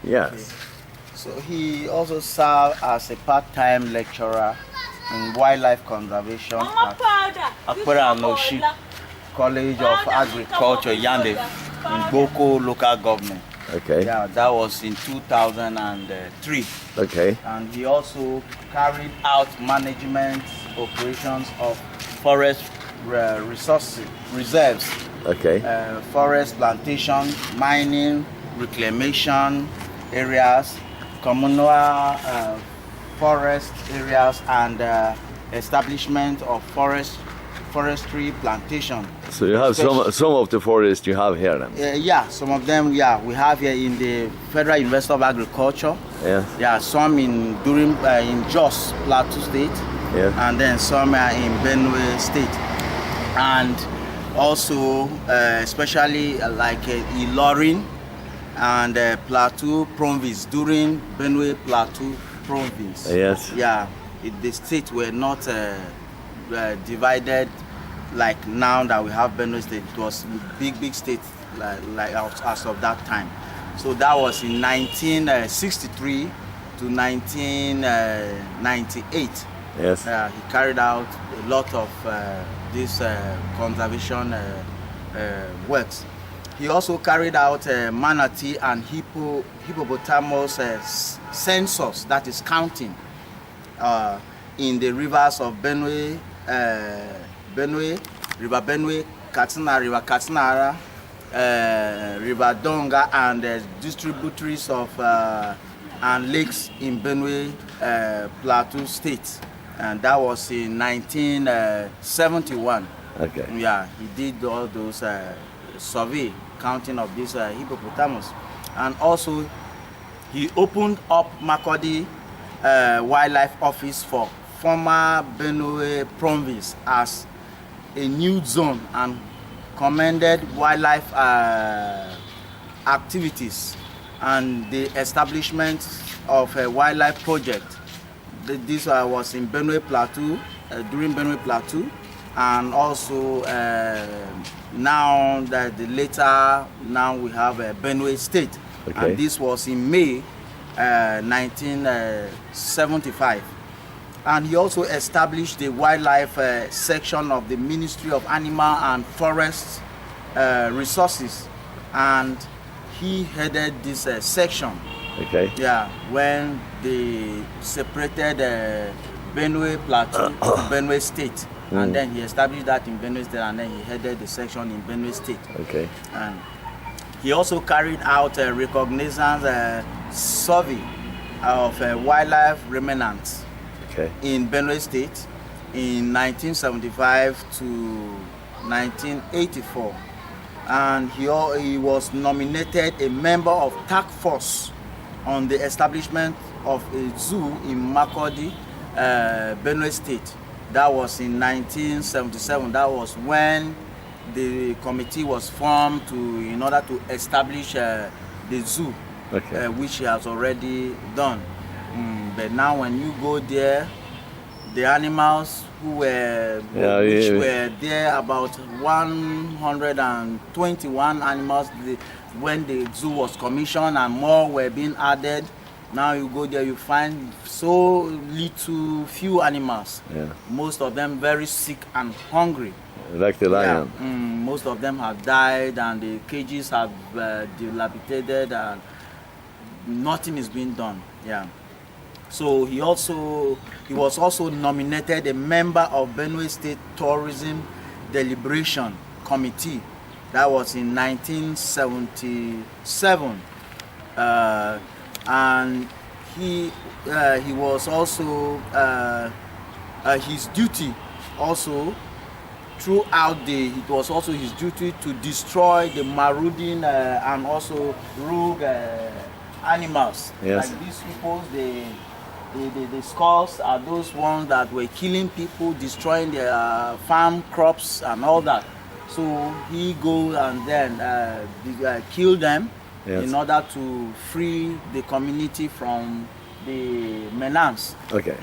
Yes. So he also served as a part-time lecturer in wildlife conservation at Akpera Anoshi College of Agriculture, Yande, in Boko local government. Okay. Yeah, that was in 2003. Okay. And he also carried out management operations of forest reserves, Okay. forest plantation, mining, reclamation areas, communal forest areas, and establishment of forestry plantation. So you have some of the forest you have here then? Yeah, some of them, yeah, we have here in the Federal University of Agriculture. Yeah. Yeah, some in Jos, Plateau State. Yeah. And then some are in Benue State. And also, especially like Ilorin and Plateau Province during Benue Plateau Province. Yes. Yeah, the states were not divided like now that we have Benue State. It was big states like as of that time. So that was in 1963 to 1998. Yes. He carried out a lot of these conservation works. He also carried out manatee and hippopotamus census, that is counting, in the rivers of Benue, River Benue, River Katsina, River Donga, and distributaries of and lakes in Benue Plateau State. And that was in 1971. Okay. Yeah, he did all those survey counting of these hippopotamus. And also he opened up Makurdi Wildlife Office for former Benue Province as a new zone and commended wildlife activities and the establishment of a wildlife project. This was in Benue Plateau, during Benue Plateau, and also now that now we have Benue State. Okay. And this was in May 1975. And he also established the wildlife section of the Ministry of Animal and Forest Resources, and he headed this section. Okay. Yeah, when they separated Benue Plateau to Benue State, and then he established that in Benue State, and then he headed the section in Benue State. Okay. And he also carried out a reconnaissance survey of wildlife remnants. Okay. In Benue State in 1975 to 1984, and he was nominated a member of task force on the establishment of a zoo in Makurdi, Benue State. That was in 1977. That was when the committee was formed in order to establish the zoo, Okay. which he has already done. But now when you go there, the animals were there, about 121 animals when the zoo was commissioned, and more were being added. Now you go there, you find so few animals. Yeah. Most of them very sick and hungry. Like the lion. Yeah. Most of them have died, and the cages have dilapidated, and nothing is being done. Yeah. So he was also nominated a member of Benue State Tourism Deliberation Committee. That was in 1977, and he was also his duty also throughout it was also his duty to destroy the marauding and also rogue animals. Yes. Like these people, the skulls are those ones that were killing people, destroying their farm crops and all that. So he goes and then kill them. Yes. In order to free the community from the menace. Okay.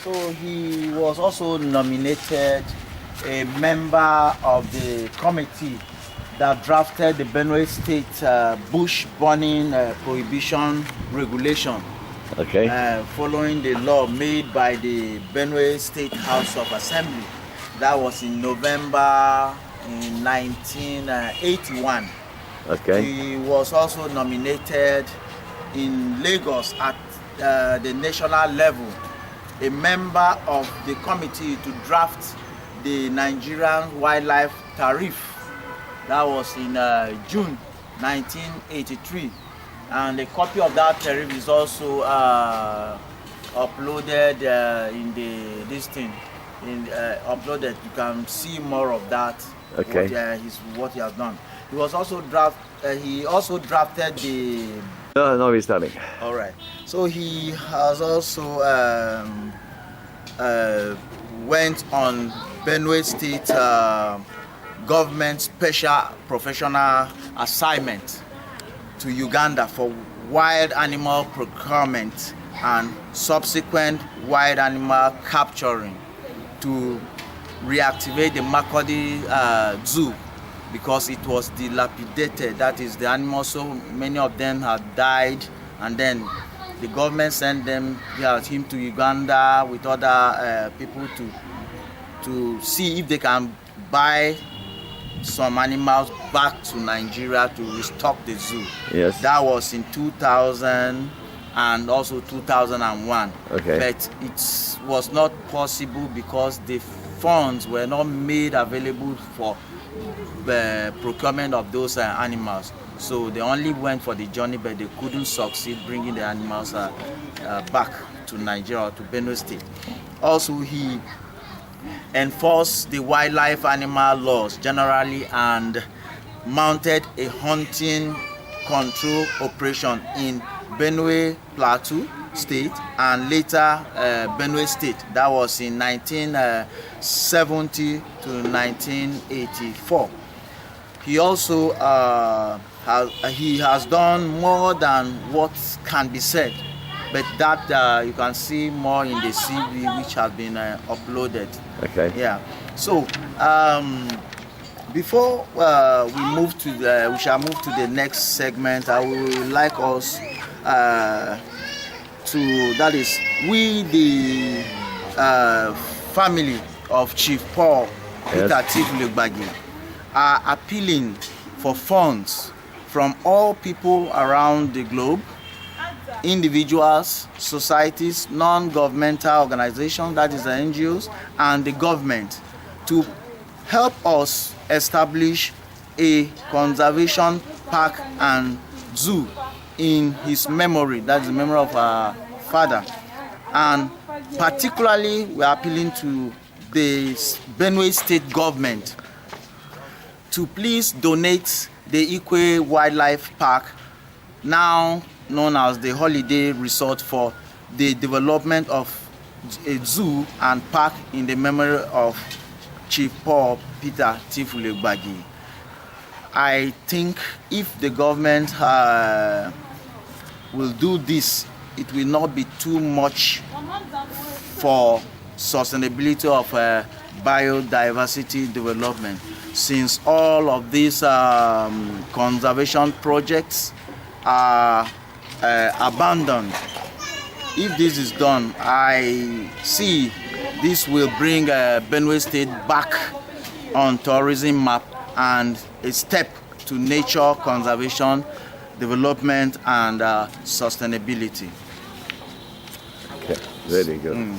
So he was also nominated a member of the committee that drafted the Benue State bush burning prohibition regulation. Okay. Following the law made by the Benue State House of Assembly. That was in November in 1981. Okay. He was also nominated in Lagos at the national level, a member of the committee to draft the Nigerian Wildlife Tariff. That was in June 1983. And a copy of that tariff is also uploaded in uploaded. You can see more of that. Okay. What he has done. He was also drafted the. No, we're starting. All right. So he has also went on Benue State government special professional assignment to Uganda for wild animal procurement and subsequent wild animal capturing to reactivate the Makurdi Zoo because it was dilapidated. That is, the animals, so many of them had died, and then the government sent him to Uganda with other people to see if they can buy some animals back to Nigeria to restock the zoo. Yes. That was in 2000 and also 2001. Okay. But it was not possible because the funds were not made available for the procurement of those animals. So they only went for the journey, but they couldn't succeed bringing the animals back to Nigeria or to Benue State. Also, he enforced the wildlife animal laws generally and mounted a hunting control operation in Benue Plateau State and later Benue State. That was in 1970 to 1984. He also has done more than what can be said, but that you can see more in the CV which has been uploaded. Okay. Yeah. So before we shall move to the next segment. I would like us that is, we the family of Chief Paul Peter Tivhure Gbagir are appealing for funds from all people around the globe, individuals, societies, non-governmental organizations, that is the NGOs, and the government to help us establish a conservation park and zoo in his memory, that is the memory of our father. And particularly we are appealing to the Benue State government to please donate the Ikwe Wildlife Park, now known as the Holiday Resort, for the development of a zoo and park in the memory of Chief Paul Peter Tivhure Gbagir. I think if the government will do this, it will not be too much for sustainability of biodiversity development, since all of these conservation projects are abandoned. If this is done, I see this will bring Benue State back on tourism map and a step to nature conservation, development, and sustainability. Okay, very good.